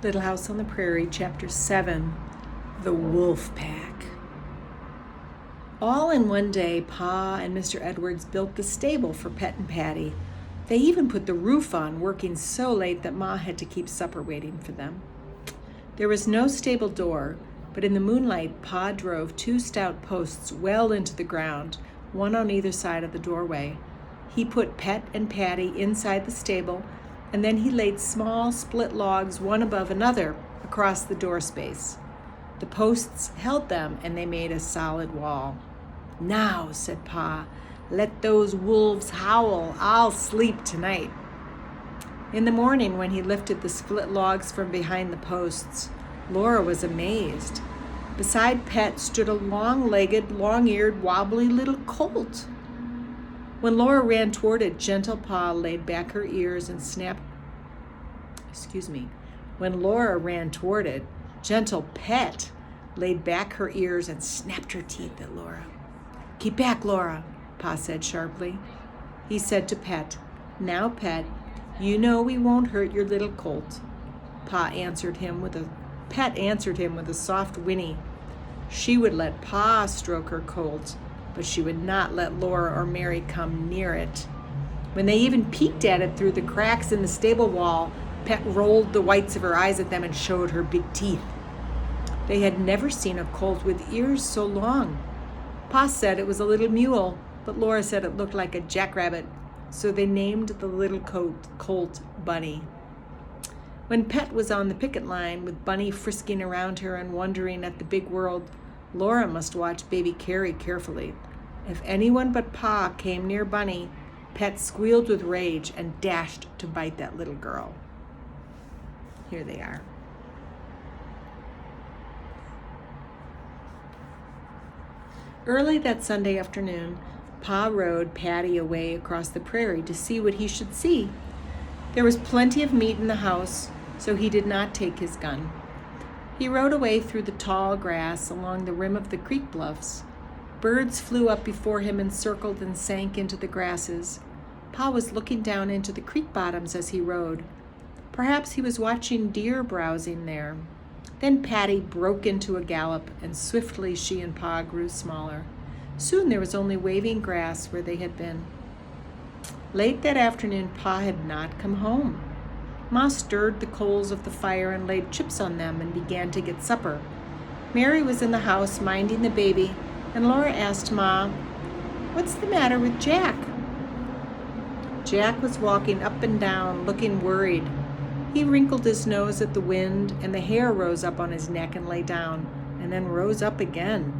Little House on the Prairie, Chapter 7, The Wolf Pack. All in one day, Pa and Mr. Edwards built the stable for Pet and Patty. They even put the roof on, working so late that Ma had to keep supper waiting for them. There was no stable door, but in the moonlight, Pa drove 2 stout posts well into the ground, one on either side of the doorway. He put Pet and Patty inside the stable, and then he laid small split logs one above another across the door space. The posts held them, and they made a solid wall. "Now," said Pa, "let those wolves howl. I'll sleep tonight." In the morning, when he lifted the split logs from behind the posts, Laura was amazed. Beside Pet stood a long-legged, long-eared, wobbly little colt. When Laura ran toward it, gentle Pa laid back her ears and snapped. When Laura ran toward it, gentle Pet laid back her ears and snapped her teeth at Laura. "Keep back, Laura," Pa said sharply. He said to Pet, "Now, Pet, you know we won't hurt your little colt." Pet answered him with a soft whinny. She would let Pa stroke her colt, but she would not let Laura or Mary come near it. When they even peeked at it through the cracks in the stable wall, Pet rolled the whites of her eyes at them and showed her big teeth. They had never seen a colt with ears so long. Pa said it was a little mule, but Laura said it looked like a jackrabbit, so they named the little colt Bunny. When Pet was on the picket line with Bunny frisking around her and wondering at the big world, Laura must watch baby Carrie carefully. If anyone but Pa came near Bunny, Pet squealed with rage and dashed to bite that little girl. Here they are. Early that Sunday afternoon, Pa rode Patty away across the prairie to see what he should see. There was plenty of meat in the house, so he did not take his gun. He rode away through the tall grass along the rim of the creek bluffs. Birds flew up before him and circled and sank into the grasses. Pa was looking down into the creek bottoms as he rode. Perhaps he was watching deer browsing there. Then Patty broke into a gallop, and swiftly she and Pa grew smaller. Soon there was only waving grass where they had been. Late that afternoon, Pa had not come home. Ma stirred the coals of the fire and laid chips on them and began to get supper. Mary was in the house minding the baby, and Laura asked Ma, "What's the matter with Jack?" Jack was walking up and down, looking worried. He wrinkled his nose at the wind, and the hair rose up on his neck and lay down, and then rose up again.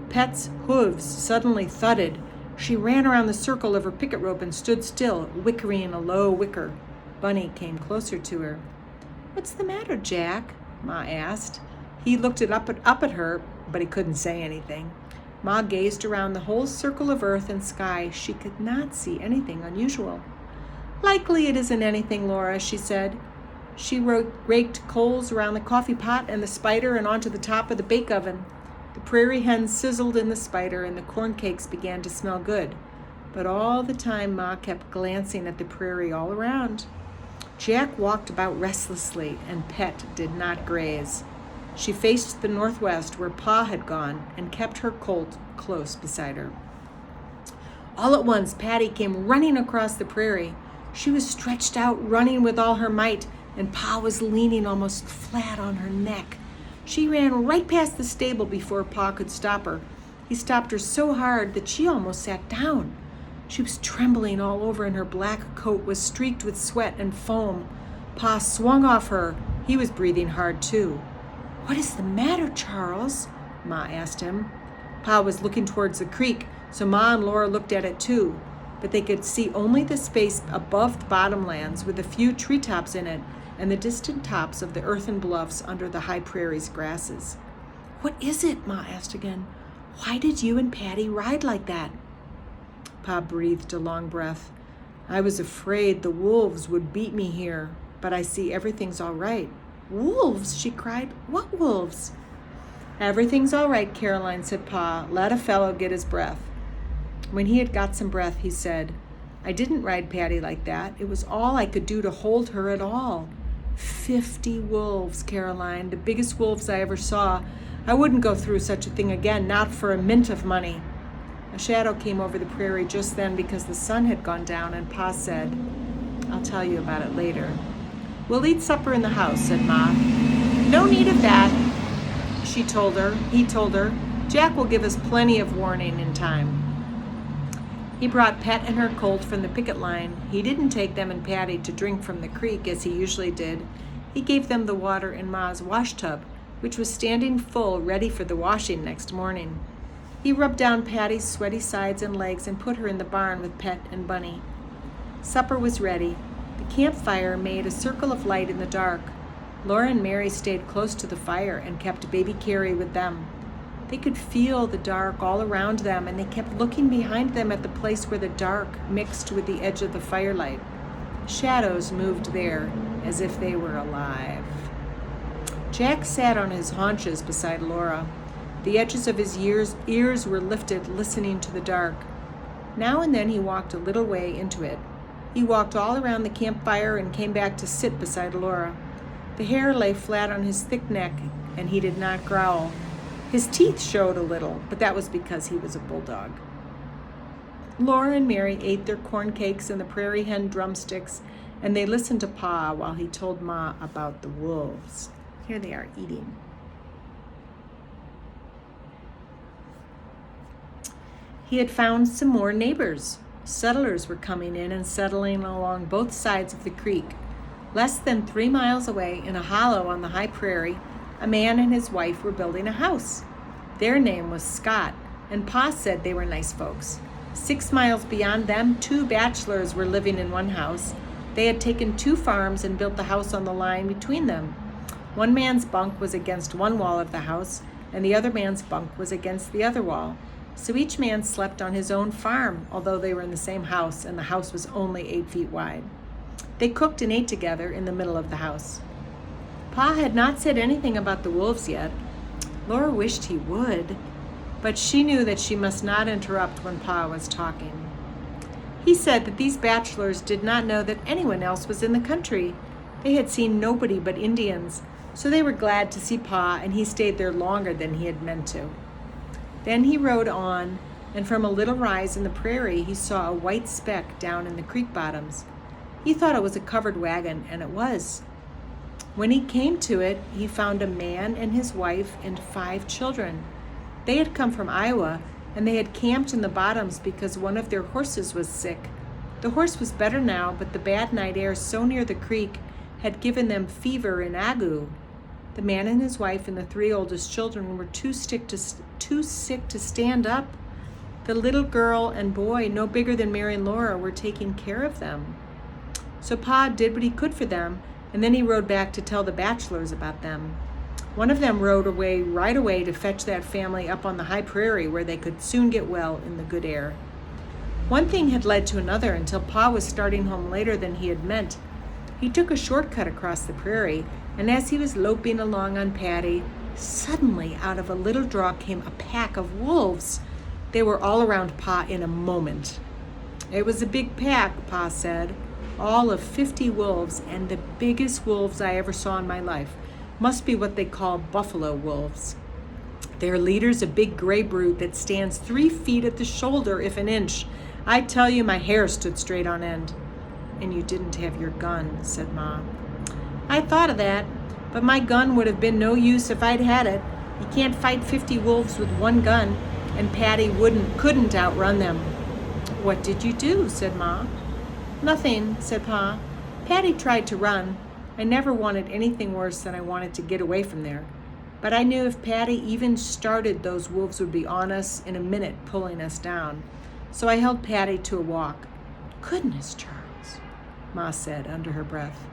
Pet's hooves suddenly thudded. She ran around the circle of her picket rope and stood still, whickering a low whicker. Bunny came closer to her. "What's the matter, Jack?" Ma asked. He looked up at her, but he couldn't say anything. Ma gazed around the whole circle of earth and sky. She could not see anything unusual. "Likely it isn't anything, Laura," she said. She raked coals around the coffee pot and the spider and onto the top of the bake oven. The prairie hens sizzled in the spider, and the corn cakes began to smell good. But all the time, Ma kept glancing at the prairie all around. Jack walked about restlessly, and Pet did not graze. She faced the northwest, where Pa had gone, and kept her colt close beside her. All at once, Patty came running across the prairie. She was stretched out, running with all her might, and Pa was leaning almost flat on her neck. She ran right past the stable before Pa could stop her. He stopped her so hard that she almost sat down. She was trembling all over, and her black coat was streaked with sweat and foam. Pa swung off her. He was breathing hard, too. "What is the matter, Charles?" Ma asked him. Pa was looking towards the creek, so Ma and Laura looked at it, too. But they could see only the space above the bottomlands with a few treetops in it and the distant tops of the earthen bluffs under the high prairie's grasses. "What is it?" Ma asked again. "Why did you and Patty ride like that?" Pa breathed a long breath. "I was afraid the wolves would beat me here, but I see everything's all right." "Wolves?" she cried. "What wolves?" "Everything's all right, Caroline," said Pa. "Let a fellow get his breath." When he had got some breath, he said, "I didn't ride Patty like that. It was all I could do to hold her at all. 50 wolves, Caroline, the biggest wolves I ever saw. I wouldn't go through such a thing again, not for a mint of money. A shadow came over the prairie just then because the sun had gone down, and Pa said, "I'll tell you about it later." "We'll eat supper in the house," said Ma. "No need of that," he told her. "Jack will give us plenty of warning in time." He brought Pet and her colt from the picket line. He didn't take them and Patty to drink from the creek as he usually did. He gave them the water in Ma's wash tub, which was standing full, ready for the washing next morning. He rubbed down Patty's sweaty sides and legs and put her in the barn with Pet and Bunny. Supper was ready. The campfire made a circle of light in the dark. Laura and Mary stayed close to the fire and kept baby Carrie with them. They could feel the dark all around them, and they kept looking behind them at the place where the dark mixed with the edge of the firelight. Shadows moved there as if they were alive. Jack sat on his haunches beside Laura. The edges of his ears were lifted, listening to the dark. Now and then he walked a little way into it. He walked all around the campfire and came back to sit beside Laura. The hair lay flat on his thick neck, and he did not growl. His teeth showed a little, but that was because he was a bulldog. Laura and Mary ate their corn cakes and the prairie hen drumsticks, and they listened to Pa while he told Ma about the wolves. Here they are eating. He had found some more neighbors. Settlers were coming in and settling along both sides of the creek. Less than 3 miles away, in a hollow on the high prairie, a man and his wife were building a house. Their name was Scott, and Pa said they were nice folks. 6 miles beyond them, 2 bachelors were living in one house. They had taken 2 farms and built the house on the line between them. One man's bunk was against one wall of the house, and the other man's bunk was against the other wall. So each man slept on his own farm, although they were in the same house, and the house was only 8 feet wide. They cooked and ate together in the middle of the house. Pa had not said anything about the wolves yet. Laura wished he would, but she knew that she must not interrupt when Pa was talking. He said that these bachelors did not know that anyone else was in the country. They had seen nobody but Indians, so they were glad to see Pa, and he stayed there longer than he had meant to. Then he rode on, and from a little rise in the prairie, he saw a white speck down in the creek bottoms. He thought it was a covered wagon, and it was. When he came to it, he found a man and his wife and 5 children. They had come from Iowa, and they had camped in the bottoms because one of their horses was sick. The horse was better now, but the bad night air so near the creek had given them fever and ague. The man and his wife and the 3 oldest children were too sick to stand up. The little girl and boy, no bigger than Mary and Laura, were taking care of them. So Pa did what he could for them, and then he rode back to tell the bachelors about them. One of them rode right away to fetch that family up on the high prairie where they could soon get well in the good air. One thing had led to another until Pa was starting home later than he had meant. He took a shortcut across the prairie, and as he was loping along on Patty, suddenly out of a little draw came a pack of wolves. They were all around Pa in a moment. It was a big pack, Pa said. All of 50 wolves, and the biggest wolves I ever saw in my life. Must be what they call buffalo wolves. Their leader's a big gray brute that stands 3 feet at the shoulder, if an inch. I tell you, my hair stood straight on end. And you didn't have your gun, said Ma. I thought of that, but my gun would have been no use if I'd had it. You can't fight 50 wolves with one gun, and Patty couldn't outrun them. What did you do, said Ma. Nothing, said Pa. Patty tried to run. I never wanted anything worse than I wanted to get away from there. But I knew if Patty even started, those wolves would be on us in a minute, pulling us down. So I held Patty to a walk. Goodness, Charles, Ma said under her breath.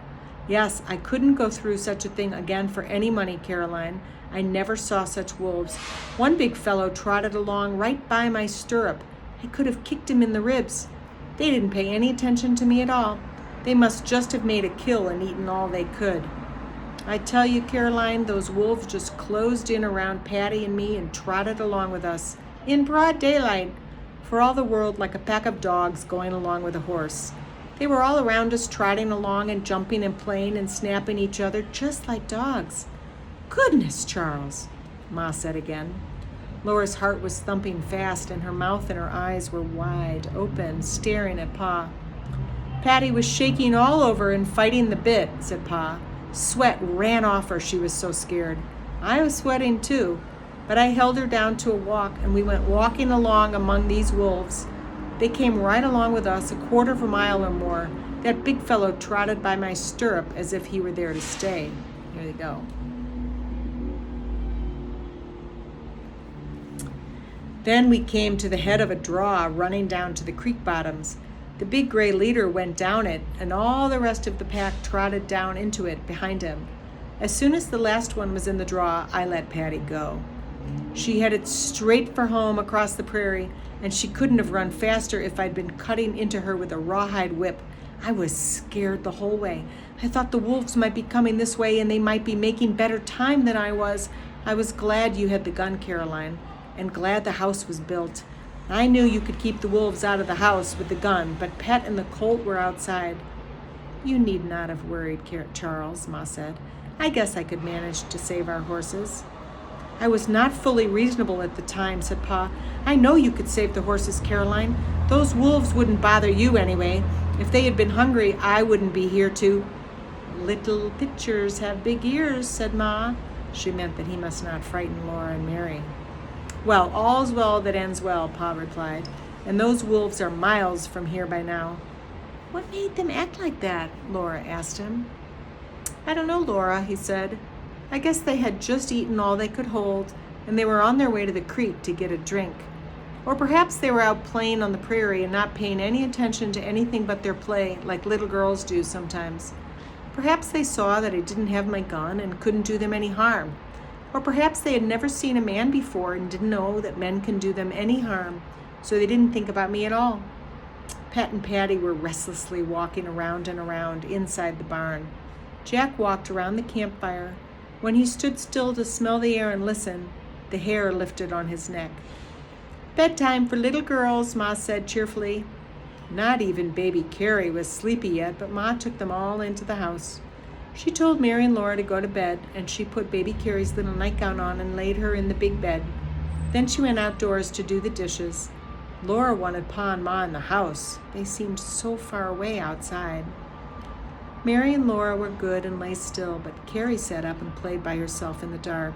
Yes, I couldn't go through such a thing again for any money, Caroline. I never saw such wolves. One big fellow trotted along right by my stirrup. I could have kicked him in the ribs. They didn't pay any attention to me at all. They must just have made a kill and eaten all they could. I tell you, Caroline, those wolves just closed in around Patty and me and trotted along with us, in broad daylight, for all the world like a pack of dogs going along with a horse. They were all around us, trotting along and jumping and playing and snapping each other just like dogs. Goodness, Charles, Ma said again. Laura's heart was thumping fast, and her mouth and her eyes were wide open, staring at Pa. Patty was shaking all over and fighting the bit, said Pa. Sweat ran off her, she was so scared. I was sweating too, but I held her down to a walk, and we went walking along among these wolves. They came right along with us, a quarter of a mile or more. That big fellow trotted by my stirrup as if he were there to stay. Here they go. Then we came to the head of a draw running down to the creek bottoms. The big gray leader went down it, and all the rest of the pack trotted down into it behind him. As soon as the last one was in the draw, I let Patty go. She headed straight for home across the prairie, and she couldn't have run faster if I'd been cutting into her with a rawhide whip. I was scared the whole way. I thought the wolves might be coming this way, and they might be making better time than I was. I was glad you had the gun, Caroline, and glad the house was built. I knew you could keep the wolves out of the house with the gun, but Pet and the colt were outside. You need not have worried, Charles, Ma said. I guess I could manage to save our horses. I was not fully reasonable at the time, said Pa. I know you could save the horses, Caroline. Those wolves wouldn't bother you anyway. If they had been hungry, I wouldn't be here to. Little pitchers have big ears, said Ma. She meant that he must not frighten Laura and Mary. Well, all's well that ends well, Pa replied, and those wolves are miles from here by now. What made them act like that? Laura asked him. I don't know, Laura, he said. I guess they had just eaten all they could hold, and they were on their way to the creek to get a drink. Or perhaps they were out playing on the prairie and not paying any attention to anything but their play, like little girls do sometimes. Perhaps they saw that I didn't have my gun and couldn't do them any harm. Or perhaps they had never seen a man before and didn't know that men can do them any harm, so they didn't think about me at all. Pet and Patty were restlessly walking around and around inside the barn. Jack walked around the campfire. When he stood still to smell the air and listen, the hair lifted on his neck. Bedtime for little girls, Ma said cheerfully. Not even baby Carrie was sleepy yet, but Ma took them all into the house. She told Mary and Laura to go to bed, and she put baby Carrie's little nightgown on and laid her in the big bed. Then she went outdoors to do the dishes. Laura wanted Pa and Ma in the house. They seemed so far away outside. Mary and Laura were good and lay still, but Carrie sat up and played by herself in the dark.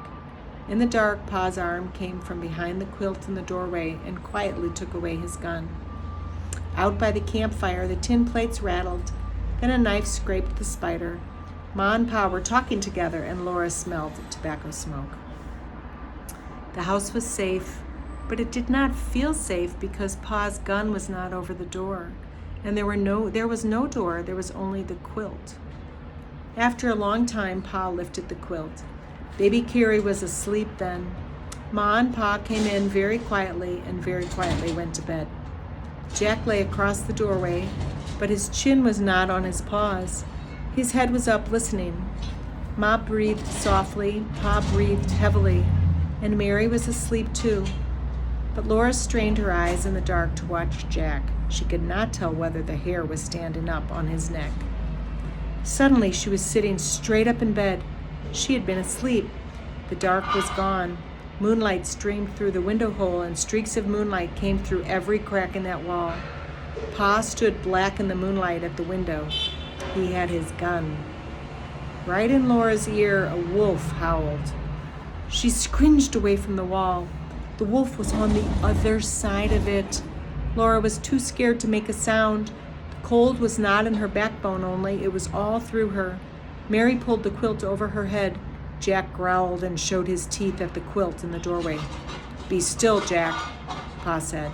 In the dark, Pa's arm came from behind the quilt in the doorway and quietly took away his gun. Out by the campfire, the tin plates rattled. Then a knife scraped the spider. Ma and Pa were talking together, and Laura smelled tobacco smoke. The house was safe, but it did not feel safe because Pa's gun was not over the door, and there was no door, there was only the quilt. After a long time, Pa lifted the quilt. Baby Carrie was asleep then. Ma and Pa came in very quietly and very quietly went to bed. Jack lay across the doorway, but his chin was not on his paws. His head was up, listening. Ma breathed softly, Pa breathed heavily, and Mary was asleep too. But Laura strained her eyes in the dark to watch Jack. She could not tell whether the hair was standing up on his neck. Suddenly, she was sitting straight up in bed. She had been asleep. The dark was gone. Moonlight streamed through the window hole, and streaks of moonlight came through every crack in that wall. Pa stood black in the moonlight at the window. He had his gun. Right in Laura's ear, a wolf howled. She scringed away from the wall. The wolf was on the other side of it. Laura was too scared to make a sound. The cold was not in her backbone only, it was all through her. Mary pulled the quilt over her head. Jack growled and showed his teeth at the quilt in the doorway. Be still, Jack, Pa said.